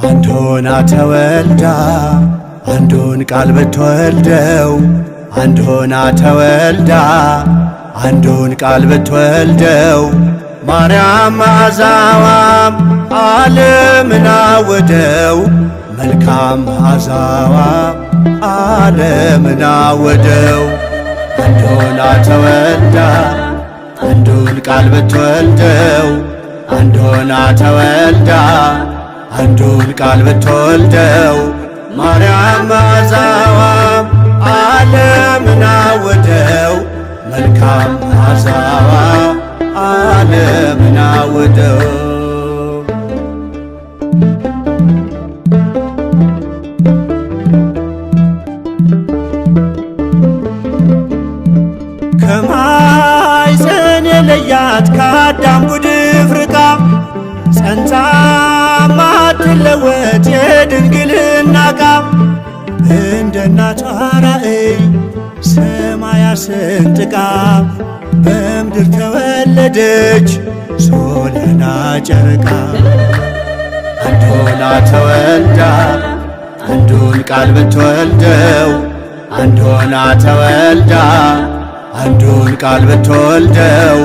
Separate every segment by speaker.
Speaker 1: አንድ ሆና ተወልዳ አንዱን ቃል ብትወልደው አንድ ሆና ተወልዳ አንዱን ቃል ብትወልደው ማርያም መዓዛዋም ዓለምን አወደው መልካም መዓዛዋም ዓለምን አወደው። አንድ ሆና ተወልዳ አንዱን ቃል ብትወልደው አንድ ሆና ተወልዳ አንዱን ቃል ብትወልደው ማርያም መዓዛዋም ዓለምን አወደው መልካም መዓዛዋ ዓለምን አወደው። ከማኅፀን የለያት ከአዳም ጉድፍ ርቃ ጸንታ ማትለወጥ የድንግልና ቃል እንደ እናቷ ራእይ ሰማያት ሰንጥቃ በምድር ተወለደች ሶልና ጨረቃ። አንድ ሆና ተወልዳ አንዱን ቃል ብትወልደው አንድ ሆና ተወልዳ አንዱን ቃል ብትወልደው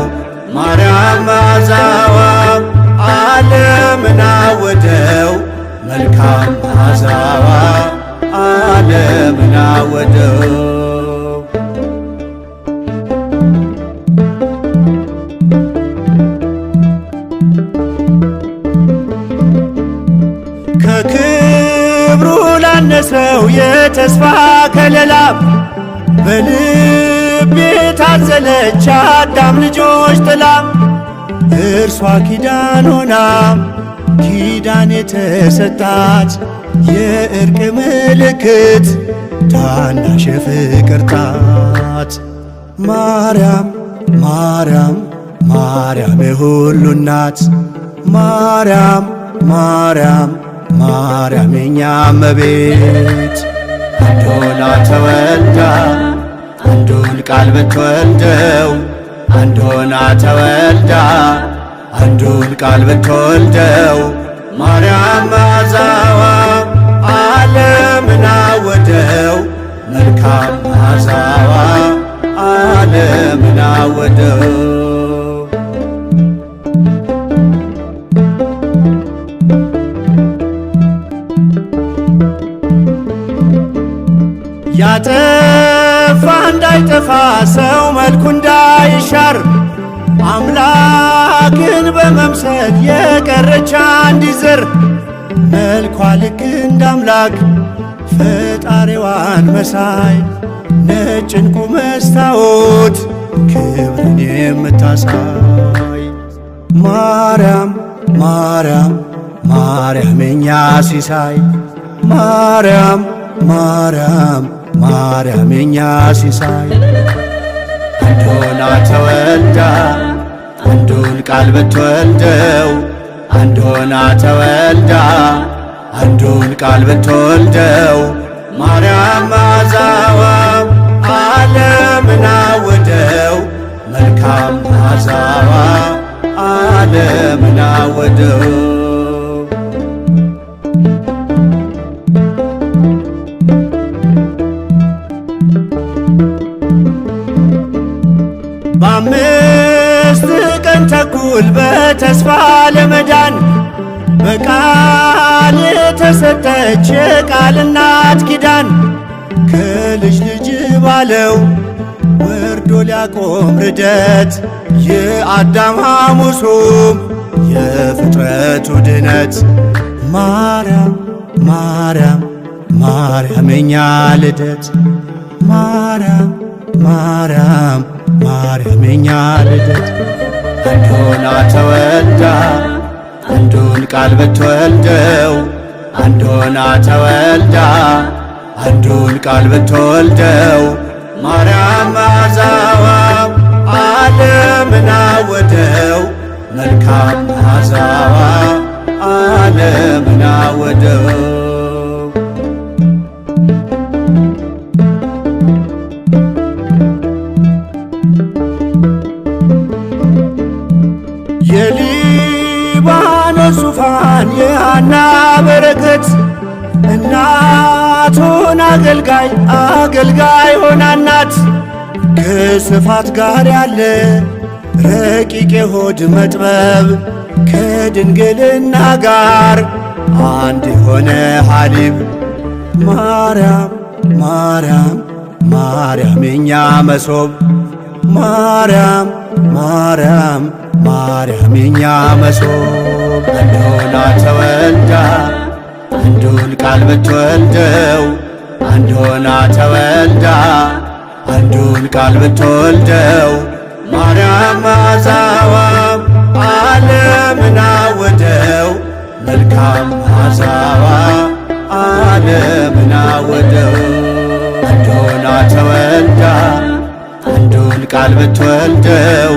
Speaker 1: ማርያም መዓዛዋም ዓለምን አወደው መልካም መዓዛዋ ዓለምን አወደው። ከክብሩ ላነሰው የተስፋ ከለላ በልቤ ታዘለች አዳም ልጆች ጥላ እርሷ ኪዳን ሆና ኪዳን የተሰጣት የእርቅ ምልክት ታናሽ ፍቅር ጣት ማርያም ማርያም ማርያም የሁሉ እናት ማርያም ማርያም ማርያም የኛ እመቤት። አንድ ሆና ተወልዳ አንዱን ቃል ብትወልደው አንድ ሆና ተወልዳ አንዱን ቃል ብትወልደው ማርያም መዓዛዋም ዓለምን አወደው መልካም መዓዛዋ ዓለምን አወደው። ያጠፋ እንዳይጠፋ ሰው መልኩ እንዳይሻር አምላክን በመምሰል የቀረች አንዲት ዘር መልኳ ልክ እንደ አምላክ ፈጣሪዋን መሳይ ነጭ ዕንቁ መስታወት ክብርን የምታሳይ ማርያም ማርያም ማርያም የኛ ሲሳይ ማርያም ማርያም ማርያም የኛ ሲሳይ። አንድ ሆና ተወልዳ አንዱን ቃል ብትወልደው አንድ ሆና ተወልዳ አንዱን ቃል ብትወልደው ማርያም መዓዛዋም ዓለምን አወደው መልካም መዓዛዋ ዓለምን አወደው። በአምስት ቀን ተኩል በተስፋ ለመዳን በቃል የተሰጠች የቃል እናት ኪዳን ከልጅ ልጅ ባለው ወርዶ ሊያቆም ርደት የአዳም ሐሙሱም የፍጥረቱ ድነት ማርያም ማርያም ማርያም የኛ ልደት ማርያም ማርያም ማርያም የኛ ልደት። አንድ ሆና ተወልዳ አንዱን ቃል ብትወልደው አንድ ሆና ተወልዳ አንዱን ቃል ብትወልደው ማርያም መዓዛዋም በረከት እናቱን አገልጋይ አገልጋይ ሆና እናት ከስፋት ጋር ያለ ረቂቅ የሆድ መጥበብ ከድንግልና ጋር አንድ የሆነ ሐሊብ ማርያም ማርያም ማርያም የኛ መሶብ ማርያም ማርያም ማርያም የኛ መሶብ አንድ ሆና ተወልዳ አንዱን ቃል ብትወልደው አንድ ሆና ተወልዳ አንዱን ቃል ብትወልደው ማርያም መዓዛዋ ዓለምን አወደው መልካም መዓዛዋ ዓለምን አወደው አንድ ሆና ተወልዳ አንዱን ቃል ብትወልደው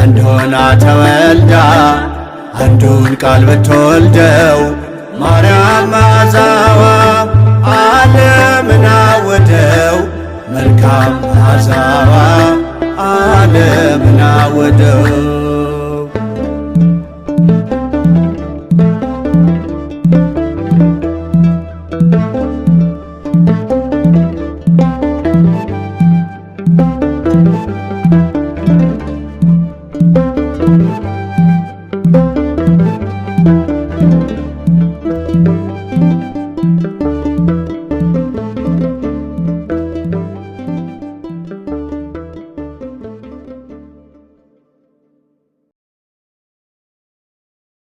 Speaker 1: አንድ ሆና ተወልዳ አንዱን ቃል ብትወልደው ማርያም መዓዛዋ ዓለምን አወደው መልካም መዓዛዋ ዓለምን አወደው